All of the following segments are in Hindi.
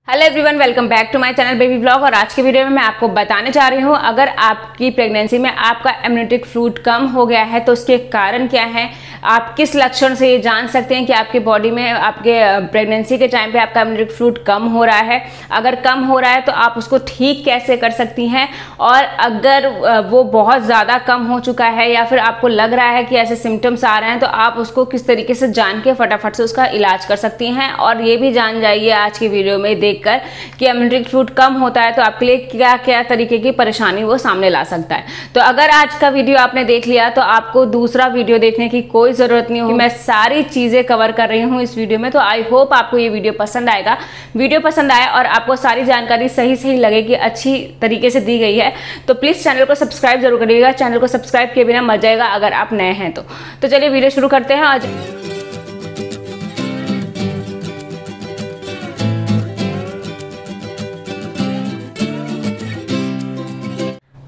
Hello everyone, welcome back to my channel baby vlog. और आज के वीडियो में मैं आपको बताने जा रही हूँ, अगर आपकी प्रेगनेंसी में आपका इम्यूनिटी फ्लूइड कम हो गया है तो उसके कारण क्या है, आप किस लक्षण से ये जान सकते हैं कि आपके बॉडी में आपके प्रेगनेंसी के टाइम पे आपका इम्यूनिटी फ्लूइड कम हो रहा है। अगर कम हो रहा है तो आप उसको ठीक कैसे कर सकती हैं, और अगर वो बहुत ज़्यादा कम हो चुका है या फिर आपको लग रहा है कि ऐसे सिम्टम्स आ रहे हैं तो आप उसको किस तरीके से जान के फटाफट से उसका इलाज कर सकती हैं। और ये भी जान जाइए आज की वीडियो में कर कि इम्यूनिटी फ्लूइड कम होता है तो आपके लिए क्या क्या तरीके की परेशानी वो सामने ला सकता है। तो अगर आज का वीडियो आपने देख लिया तो आपको दूसरा वीडियो देखने की कोई जरूरत नहीं होगी। मैं सारी चीजें कवर कर रही हूँ इस वीडियो में, तो आई होप आपको ये वीडियो पसंद आएगा। वीडियो पसंद आए और आपको सारी जानकारी सही लगे कि अच्छी तरीके से दी गई है तो प्लीज चैनल को सब्सक्राइब जरूर करिएगा। चैनल को सब्सक्राइब किए बिना मर जाएगा अगर आप नए हैं तो चलिए वीडियो शुरू करते हैं आज।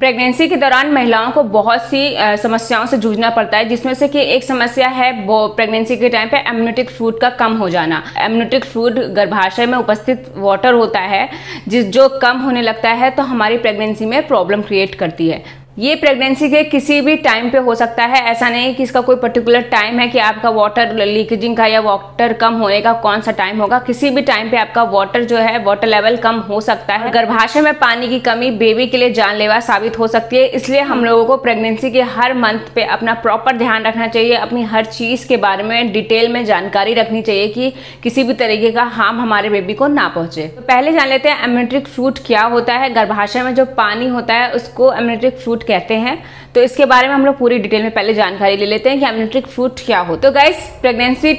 प्रेगनेंसी के दौरान महिलाओं को बहुत सी समस्याओं से जूझना पड़ता है, जिसमें से कि एक समस्या है वो प्रेगनेंसी के टाइम पे एमनियोटिक फ्लूइड का कम हो जाना। एमनियोटिक फ्लूइड गर्भाशय में उपस्थित वाटर होता है जो कम होने लगता है तो हमारी प्रेगनेंसी में प्रॉब्लम क्रिएट करती है। ये प्रेगनेंसी के किसी भी टाइम पे हो सकता है, ऐसा नहीं कि इसका कोई पर्टिकुलर टाइम है कि आपका वाटर लीकेजिंग का या वाटर कम होने का कौन सा टाइम होगा। किसी भी टाइम पे आपका वाटर जो है वाटर लेवल कम हो सकता है। गर्भाशय में पानी की कमी बेबी के लिए जानलेवा साबित हो सकती है, इसलिए हम लोगों को प्रेगनेंसी के हर मंथ पे अपना प्रॉपर ध्यान रखना चाहिए। अपनी हर चीज के बारे में डिटेल में जानकारी रखनी चाहिए कि किसी भी तरीके का हार्म हमारे बेबी को ना पहुंचे। तो पहले जान लेते हैं एमनियोटिक फ्लूइड क्या होता है। गर्भाशय में जो पानी होता है उसको एमनियोटिक फ्लूइड कहते हैं। तो इसके बारे में हम लोग पूरी डिटेल में पहले जानकारी ले लेते हैं कि एमनियोटिक फ्लूइड क्या होता है। तो गाइस, प्रेगनेंसी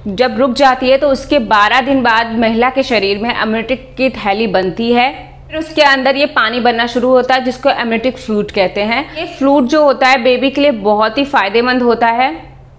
जब रुक जाती है तो उसके 12 दिन बाद महिला के शरीर में एमनियोटिक की थैली बनती है। फिर उसके अंदर ये पानी बनना शुरू होता है जिसको एमनियोटिक फ्लूइड कहते हैं। ये फ्लूइड जो होता है बेबी के लिए बहुत ही फायदेमंद होता है,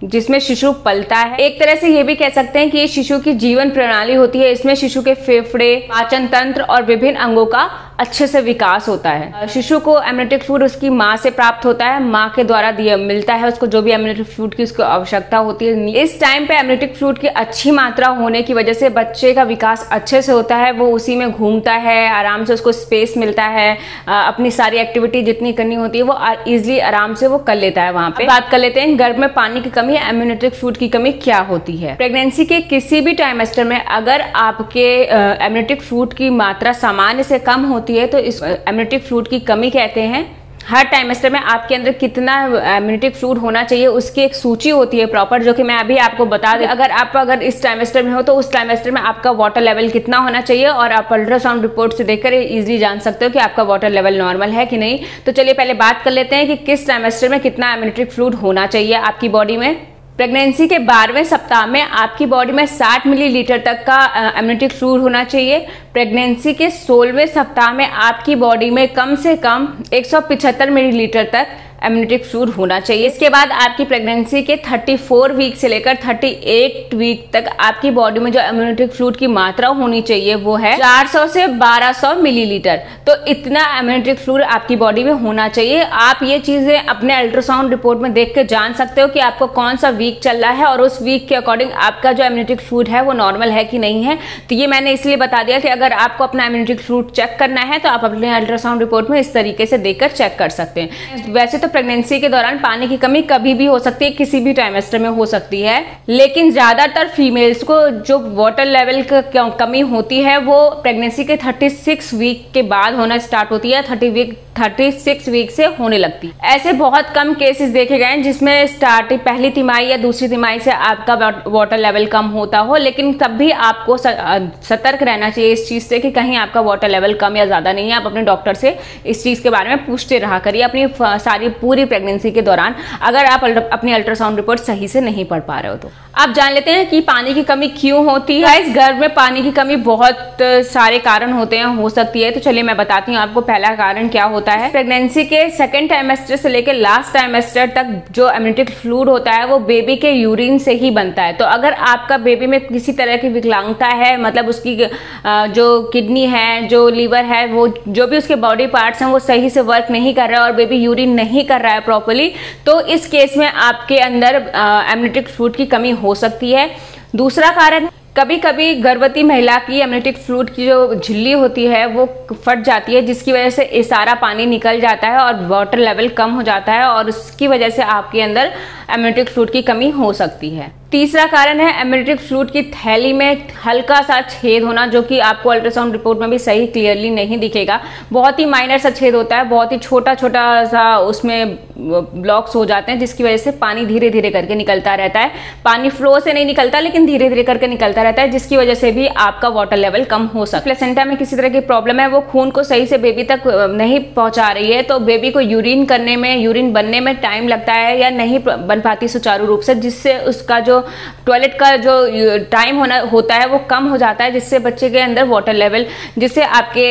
जिसमें शिशु पलता है। एक तरह से ये भी कह सकते हैं कि ये शिशु की जीवन प्रणाली होती है। इसमें शिशु के फेफड़े, पाचन तंत्र और विभिन्न अंगों का अच्छे से विकास होता है। शिशु को एमनियोटिक फ्लूइड उसकी माँ से प्राप्त होता है, माँ के द्वारा मिलता है उसको जो भी एमनियोटिक फ्लूइड की उसको आवश्यकता होती है। इस टाइम पे एमनियोटिक फ्लूइड की अच्छी मात्रा होने की वजह से बच्चे का विकास अच्छे से होता है। वो उसी में घूमता है, आराम से उसको स्पेस मिलता है, अपनी सारी एक्टिविटी जितनी करनी होती है वो इजिली आराम से वो कर लेता है। वहां पे बात कर लेते हैं गर्भ में पानी की कमी, एमनियोटिक फ्लूइड की कमी क्या होती है। प्रेगनेंसी के किसी भी टाइमेस्टर में अगर आपके एमनियोटिक फ्लूइड की मात्रा सामान्य से कम होती है तो इस एमनियोटिक फ्लूइड की कमी कहते हैं। हर टाइमेस्टर में आपके अंदर कितना एमनियोटिक फ्लूइड होना चाहिए उसकी एक सूची होती है प्रॉपर, जो कि मैं अभी आपको बता दूं। अगर इस टाइमेस्टर में हो तो उस टाइमेस्टर में आपका वाटर लेवल कितना होना चाहिए, और आप अल्ट्रासाउंड रिपोर्ट से देखकर इजीली जान सकते हो कि आपका वाटर लेवल नॉर्मल है कि नहीं। तो चलिए पहले बात कर लेते हैं कि किस टाइमेस्टर में कितना एमनियोटिक फ्लूइड होना चाहिए आपकी बॉडी में। प्रेगनेंसी के 12वें सप्ताह में आपकी बॉडी में 60 मिलीलीटर तक का एमनियोटिक फ्लूइड होना चाहिए। प्रेगनेंसी के 16वें सप्ताह में आपकी बॉडी में कम से कम 175 मिलीलीटर तक एमनियोटिक फ्लूइड होना चाहिए। इसके बाद आपकी प्रेगनेंसी के 34 वीक से लेकर 38 वीक तक आपकी बॉडी में जो एमनियोटिक फ्लूइड की मात्रा होनी चाहिए वो है 400 से 1200 मिलीलीटर। तो इतना एमनियोटिक फ्लूइड आपकी बॉडी में होना चाहिए। आप ये चीजें अपने अल्ट्रासाउंड रिपोर्ट में देख के जान सकते हो कि आपको कौन सा वीक चल रहा है और उस वीक के अकॉर्डिंग आपका जो एमनियोटिक फ्लूइड है वो नॉर्मल है कि नहीं है। तो ये मैंने इसलिए बता दिया कि अगर आपको अपना एमनियोटिक फ्लूइड चेक करना है तो आप अपने अल्ट्रासाउंड रिपोर्ट में इस तरीके से देखकर चेक कर सकते हैं। वैसे तो प्रेगनेंसी के दौरान पानी की कमी कभी भी हो सकती है, किसी भी टाइमेस्टर में हो सकती है, लेकिन ज्यादातर फीमेल्स को जो वाटर लेवल की कमी होती है वो प्रेगनेंसी के 36 वीक के बाद होना स्टार्ट होती है। 36 वीक से होने लगती है। ऐसे बहुत कम केसेस देखे गए हैं जिसमें पहली तिमाही या दूसरी तिमाही से आपका वाटर लेवल कम होता हो, लेकिन तब भी आपको सतर्क रहना चाहिए इस चीज से कि कहीं आपका वाटर लेवल कम या ज्यादा नहीं है। आप अपने डॉक्टर से इस चीज के बारे में पूछते रहा करिए अपनी सारी पूरी प्रेगनेंसी के दौरान, अगर आप अपनी अल्ट्रासाउंड रिपोर्ट सही से नहीं पढ़ पा रहे हो तो। आप जान लेते हैं कि पानी की कमी क्यों होती है। इस गर्भ में पानी की कमी बहुत सारे कारण होते हैं, हो सकती है। तो चलिए मैं बताती हूँ आपको पहला कारण क्या होता है। प्रेगनेंसी के सेकंड टाइमेस्टर से लेकर लास्ट टाइमेस्टर तक जो एमनियोटिक फ्लूइड होता है वो बेबी के यूरिन से ही बनता है। तो अगर आपका बेबी में किसी तरह की विकलांगता है, मतलब उसकी जो किडनी है, जो लीवर है, वो जो भी उसके बॉडी पार्ट्स हैं वो सही से वर्क नहीं कर रहा है और बेबी यूरिन नहीं कर रहा है प्रॉपर्ली, तो इस केस में आपके अंदर एमनियोटिक फ्लूइड की कमी हो सकती है। दूसरा कारण कभी कभी गर्भवती महिला की एमनियोटिक फ्लूइड की जो झिल्ली होती है वो फट जाती है, जिसकी वजह से ये सारा पानी निकल जाता है और वाटर लेवल कम हो जाता है और उसकी वजह से आपके अंदर एमनियोटिक फ्लूइड की कमी हो सकती है। तीसरा कारण है एमनियोटिक फ्लूइड की थैली में हल्का सा छेद होना, जो कि आपको अल्ट्रासाउंड रिपोर्ट में भी सही क्लियरली नहीं दिखेगा। बहुत ही माइनर सा छेद होता है, बहुत ही छोटा छोटा सा उसमें ब्लॉक्स हो जाते हैं, जिसकी वजह से पानी धीरे धीरे करके निकलता रहता है। पानी फ्लो से नहीं निकलता लेकिन धीरे धीरे करके निकलता रहता है, जिसकी वजह से भी आपका वाटर लेवल कम हो सकता है। प्लेसेंटा में किसी तरह की प्रॉब्लम है, वो खून को सही से बेबी तक नहीं पहुंचा रही है, तो बेबी को यूरिन करने में, यूरिन बनने में टाइम लगता है या नहीं बन पाती सुचारू रूप से, जिससे उसका जो टॉयलेट का जो टाइम होता है वो कम हो जाता है, जिससे बच्चे के अंदर वाटर लेवल, जिससे आपके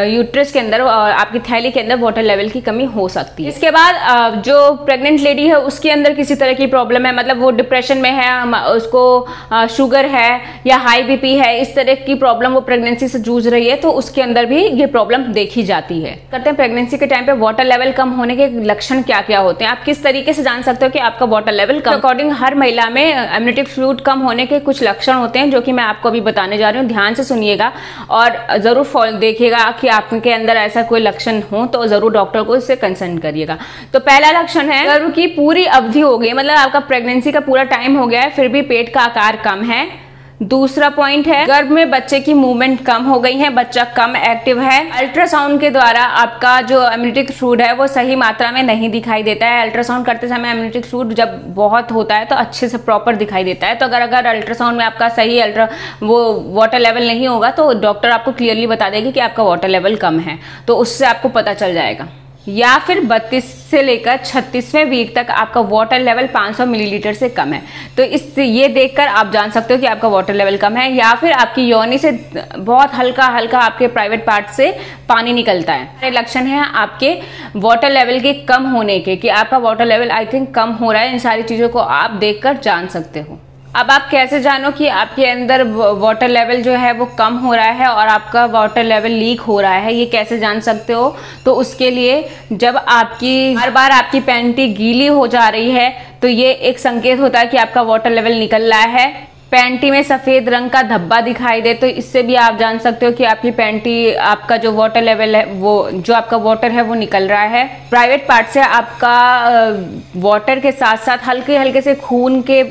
यूट्रस के अंदर और आपकी थैली के अंदर वाटर लेवल की कमी हो सकती है। इसके बाद जो प्रेग्नेंट लेडी है उसके अंदर किसी तरह की प्रॉब्लम है, मतलब वो डिप्रेशन में है, उसको शुगर है या हाई बीपी है, इस तरह की प्रॉब्लम वो प्रेगनेंसी से जूझ रही है, तो उसके अंदर भी ये प्रॉब्लम देखी जाती है। करते हैं प्रेगनेंसी के टाइम पे वाटर लेवल कम होने के लक्षण क्या क्या होते हैं, आप किस तरीके से जान सकते हो कि आपका वाटर लेवल कम। अकॉर्डिंग हर महिला में एमनियोटिक फ्लूइड कम होने के कुछ लक्षण होते हैं, जो कि मैं आपको अभी बताने जा रही हूँ। ध्यान से सुनिएगा और जरूर देखिएगा कि आपके अंदर ऐसा कोई लक्षण हो तो जरूर डॉक्टर को इससे कंसल्ट करिएगा। तो पहला लक्षण है, गर्भ की पूरी अवधि हो गई, मतलब आपका प्रेगनेंसी का पूरा टाइम हो गया है फिर भी पेट का आकार कम है। दूसरा पॉइंट है, गर्भ में बच्चे की मूवमेंट कम हो गई है, बच्चा कम एक्टिव है। अल्ट्रासाउंड के द्वारा आपका जो एमनियोटिक फ्लूइड है वो सही मात्रा में नहीं दिखाई देता है। अल्ट्रासाउंड करते समय एमनियोटिक फ्लूइड जब बहुत होता है तो अच्छे से प्रॉपर दिखाई देता है। तो अगर अल्ट्रासाउंड में आपका सही वो वाटर लेवल नहीं होगा तो डॉक्टर आपको क्लियरली बता देगी कि आपका वाटर लेवल कम है, तो उससे आपको पता चल जाएगा। या फिर 32 से लेकर 36वें वीक तक आपका वाटर लेवल 500 मिलीलीटर से कम है, तो इससे ये देखकर आप जान सकते हो कि आपका वाटर लेवल कम है। या फिर आपकी योनि से बहुत हल्का हल्का आपके प्राइवेट पार्ट से पानी निकलता है। लक्षण है आपके वाटर लेवल के कम होने के, कि आपका वाटर लेवल आई थिंक कम हो रहा है। इन सारी चीज़ों को आप देखकर जान सकते हो। अब आप कैसे जानो कि आपके अंदर वाटर लेवल जो है वो कम हो रहा है और आपका वाटर लेवल लीक हो रहा है, ये कैसे जान सकते हो? तो उसके लिए जब आपकी हर बार आपकी पैंटी गीली हो जा रही है तो ये एक संकेत होता है कि आपका वाटर लेवल निकल रहा है। पैंटी में सफेद रंग का धब्बा दिखाई दे तो इससे भी आप जान सकते हो कि आपकी पैंटी, आपका जो वाटर लेवल है वो, जो आपका वाटर है वो निकल रहा है। प्राइवेट पार्ट से आपका वाटर के साथ साथ हल्के हल्के से खून के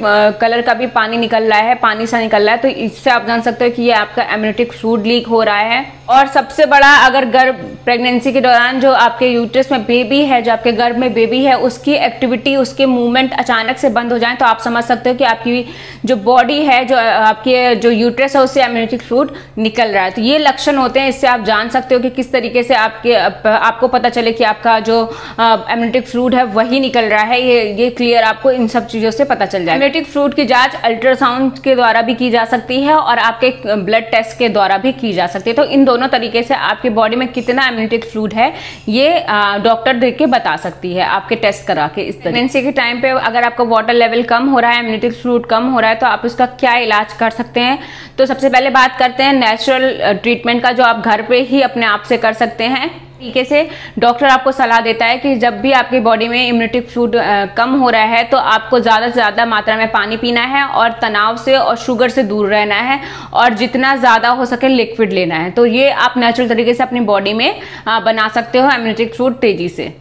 कलर का भी पानी निकल रहा है, पानी सा निकल रहा है, तो इससे आप जान सकते हो कि ये आपका एमनियोटिक फ्लूइड लीक हो रहा है। और सबसे बड़ा, अगर गर्भ प्रेगनेंसी के दौरान जो आपके यूट्रस में बेबी है, जो आपके गर्भ में बेबी है, उसकी एक्टिविटी, उसके मूवमेंट अचानक से बंद हो जाए तो आप समझ सकते हो कि आपकी जो बॉडी है, जो आपके जो यूट्रस है, उससे एमनियोटिक फ्लूइड निकल रहा है। तो ये लक्षण होते हैं, इससे आप जान सकते हो कि किस तरीके से आपको पता चले कि आपका जो एमनियोटिक फ्लूइड है वही निकल रहा है। ये क्लियर आपको इन सब चीजों से पता चल जाए। एमनियोटिक फ्लूइड की जांच अल्ट्रासाउंड के द्वारा भी की जा सकती है और आपके ब्लड टेस्ट के द्वारा भी की जा सकती है। तो इन दोनों तरीके से आपकी बॉडी में कितना एमनियोटिक फ्लूइड है ये डॉक्टर देख के बता सकती है, आपके टेस्ट करा के। इस प्रेगनेंसी के टाइम पे अगर आपका वाटर लेवल कम हो रहा है, एमनियोटिक फ्लूइड कम हो रहा है, तो आप इसका क्या इलाज कर सकते हैं? तो सबसे पहले बात करते हैं नेचुरल ट्रीटमेंट का, जो आप घर पे ही अपने आप से कर सकते हैं। तरीके से डॉक्टर आपको सलाह देता है कि जब भी आपकी बॉडी में इम्यूनिटी फ्लूइड कम हो रहा है तो आपको ज़्यादा से ज़्यादा मात्रा में पानी पीना है और तनाव से और शुगर से दूर रहना है और जितना ज़्यादा हो सके लिक्विड लेना है। तो ये आप नेचुरल तरीके से अपनी बॉडी में बना सकते हो इम्यूनिटी फ्लूइड तेजी से।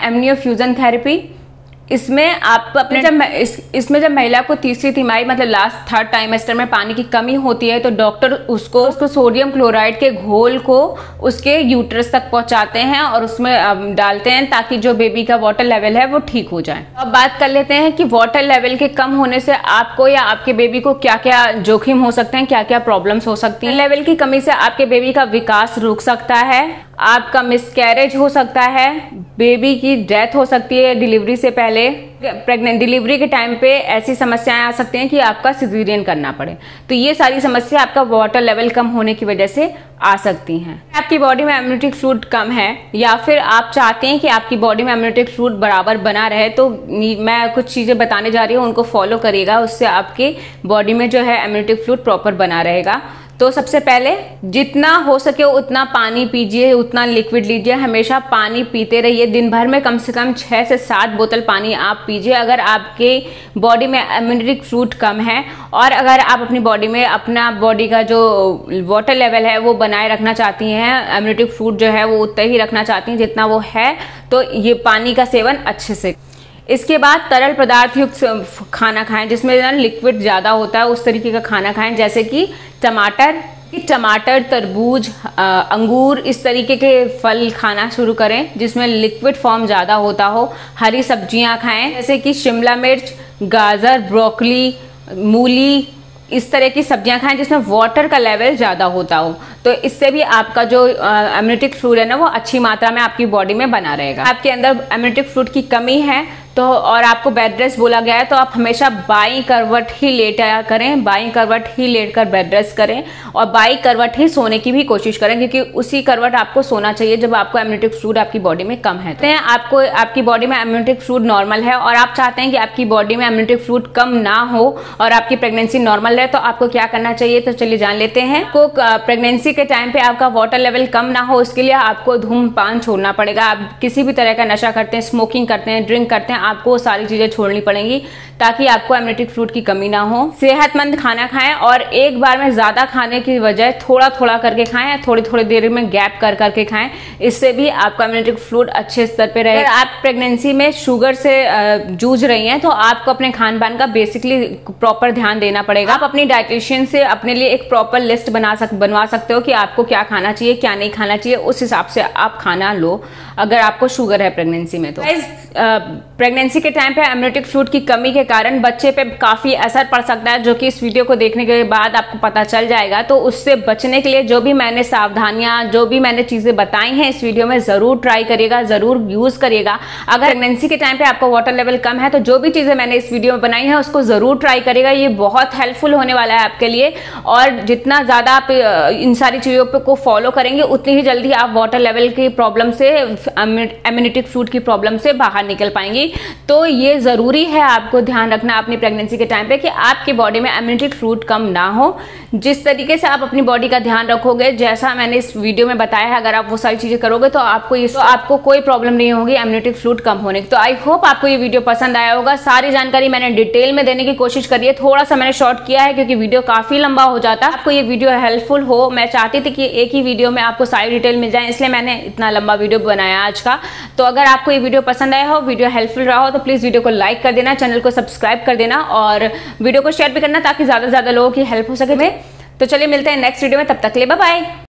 एमनियोफ्यूजन थेरेपी, इसमें आप अपने इसमें जब महिला को तीसरी तिमाही मतलब लास्ट थर्ड ट्राइमेस्टर में पानी की कमी होती है तो डॉक्टर उसको सोडियम क्लोराइड के घोल को उसके यूट्रस तक पहुंचाते हैं और उसमें डालते हैं ताकि जो बेबी का वाटर लेवल है वो ठीक हो जाए। अब बात कर लेते हैं कि वाटर लेवल के कम होने से आपको या आपके बेबी को क्या क्या जोखिम हो सकते हैं, क्या क्या प्रॉब्लम्स हो सकती हैं। लेवल की कमी से आपके बेबी का विकास रुक सकता है, आपका मिसकैरेज हो सकता है, बेबी की डेथ हो सकती है डिलीवरी से पहले, प्रेग्नेंट डिलीवरी के टाइम पे ऐसी समस्याएं आ सकती हैं कि आपका सिजेरियन करना पड़े। तो ये सारी समस्या आपका वाटर लेवल कम होने की वजह से आ सकती हैं। आपकी बॉडी में एमनियोटिक फ्लूइड कम है या फिर आप चाहते हैं कि आपकी बॉडी में एमनियोटिक फ्लूइड बराबर बना रहे तो मैं कुछ चीजें बताने जा रही हूँ, उनको फॉलो करिएगा, उससे आपकी बॉडी में जो है एमनियोटिक फ्लूइड प्रॉपर बना रहेगा। तो सबसे पहले जितना हो सके उतना पानी पीजिए, उतना लिक्विड लीजिए, हमेशा पानी पीते रहिए। दिन भर में कम से कम 6 से 7 बोतल पानी आप पीजिए। अगर आपके बॉडी में इम्यूनिटी फ्लूइड कम है और अगर आप अपनी बॉडी में अपना बॉडी का जो वाटर लेवल है वो बनाए रखना चाहती हैं, इम्यूनिटी फ्लूइड जो है वो उतना ही रखना चाहती हैं जितना वो है, तो ये पानी का सेवन अच्छे से। इसके बाद तरल पदार्थ युक्त खाना खाएं जिसमें ना लिक्विड ज़्यादा होता है, उस तरीके का खाना खाएं जैसे कि टमाटर, तरबूज, अंगूर, इस तरीके के फल खाना शुरू करें जिसमें लिक्विड फॉर्म ज़्यादा होता हो। हरी सब्जियां खाएं जैसे कि शिमला मिर्च, गाजर, ब्रोकली, मूली, इस तरह की सब्जियां खाएं जिसमें वाटर का लेवल ज़्यादा होता हो। तो इससे भी आपका जो इम्यूनिटी फ्लूइड है ना वो अच्छी मात्रा में आपकी बॉडी में बना रहेगा। आपके अंदर इम्यूनिटी फ्लूइड की कमी है तो और आपको बेड रेस्ट बोला गया है तो आप हमेशा बाईं करवट ही लेटा करें, बाईं करवट ही लेटकर बेड रेस्ट करें और बाईं करवट ही सोने की भी कोशिश करें क्योंकि उसी करवट आपको सोना चाहिए जब आपको इम्यूनिटी फ्लूइड आपकी बॉडी में कम है। तो आपको आपकी बॉडी में इम्यूनिटी फ्लूइड नॉर्मल है और आप चाहते हैं कि आपकी बॉडी में इम्यूनिटी फ्लूइड कम ना हो और आपकी प्रेगनेंसी नॉर्मल रहे, तो आपको क्या करना चाहिए, तो चलिए जान लेते हैं। आपको प्रेगनेंसी के टाइम पे आपका वाटर लेवल कम ना हो उसके लिए आपको धूम्रपान छोड़ना पड़ेगा। आप किसी भी तरह का नशा करते हैं, स्मोकिंग करते हैं, ड्रिंक करते हैं, आपको सारी चीजें छोड़नी पड़ेंगी ताकि आपको इम्यूनिटी फ्लूइड की कमी ना हो। सेहतमंद खाना खाएं और एक बार में ज्यादा खाने की बजाय थोड़ा थोड़ा करके खाएं, थोड़ी थोड़ी देर में गैप कर करके खाएं, इससे भी आपका इम्यूनिटी फ्लूइड अच्छे स्तर पे रहे। अगर आप प्रेगनेंसी में शुगर से जूझ रही हैं तो आपको अपने खान पान का बेसिकली प्रॉपर ध्यान देना पड़ेगा। आप अपनी डाइटिशियन से अपने लिए एक प्रॉपर लिस्ट बनवा सकते हो कि आपको क्या खाना चाहिए, क्या नहीं खाना चाहिए, उस हिसाब से आप खाना लो अगर आपको शुगर है प्रेगनेंसी में। तो प्रेगनेंसी के टाइम पे इम्यूनिटी फ्लूइड की कमी के कारण बच्चे पे काफी असर पड़ सकता है, जो कि इस वीडियो को देखने के बाद आपको पता चल जाएगा। तो उससे बचने के लिए जो भी मैंने सावधानियां, जो भी मैंने चीजें बताई हैं इस वीडियो में, जरूर ट्राई करिएगा, जरूर यूज करिएगा। अगर प्रेगनेंसी के टाइम पे आपका वाटर लेवल कम है तो जो भी चीजें मैंने इस वीडियो में बनाई है उसको जरूर ट्राई करिएगा, ये बहुत हेल्पफुल होने वाला है आपके लिए। और जितना ज्यादा आप इन सारी चीजों को फॉलो करेंगे उतनी ही जल्दी आप वाटर लेवल की प्रॉब्लम से, इम्यूनिटी फ्लूइड की प्रॉब्लम से बाहर निकल पाएंगी। तो ये जरूरी है आपको ध्यान रखना अपनी प्रेगनेंसी के टाइम पे कि आपकी बॉडी में इम्यूनिटी फ्लूइड कम ना हो। जिस तरीके से आप अपनी बॉडी का ध्यान रखोगे, जैसा मैंने इस वीडियो में बताया है, अगर आप वो सारी चीजें करोगे तो आपको कोई प्रॉब्लम नहीं होगी इम्यूनिटी फ्लूइड कम होने की। तो आई होप आपको ये वीडियो पसंद आया होगा। सारी जानकारी मैंने डिटेल में देने की कोशिश करी है, थोड़ा सा मैंने शॉर्ट किया है क्योंकि वीडियो काफी लंबा हो जाता है। आपको ये वीडियो हेल्पफुल हो, मैं चाहती थी कि एक ही वीडियो में आपको सारी डिटेल मिल जाए, इसलिए मैंने इतना लंबा वीडियो बनाया आज का। तो अगर आपको ये वीडियो पसंद आया हो, वीडियो हेल्पफुल रहा हो, तो प्लीज वीडियो को लाइक कर देना, चैनल को सब्सक्राइब कर देना और वीडियो को शेयर भी करना ताकि ज्यादा से ज्यादा लोगों की हेल्प हो सके। तो चलिए मिलते हैं नेक्स्ट वीडियो में, तब तक के लिए बाय बाय।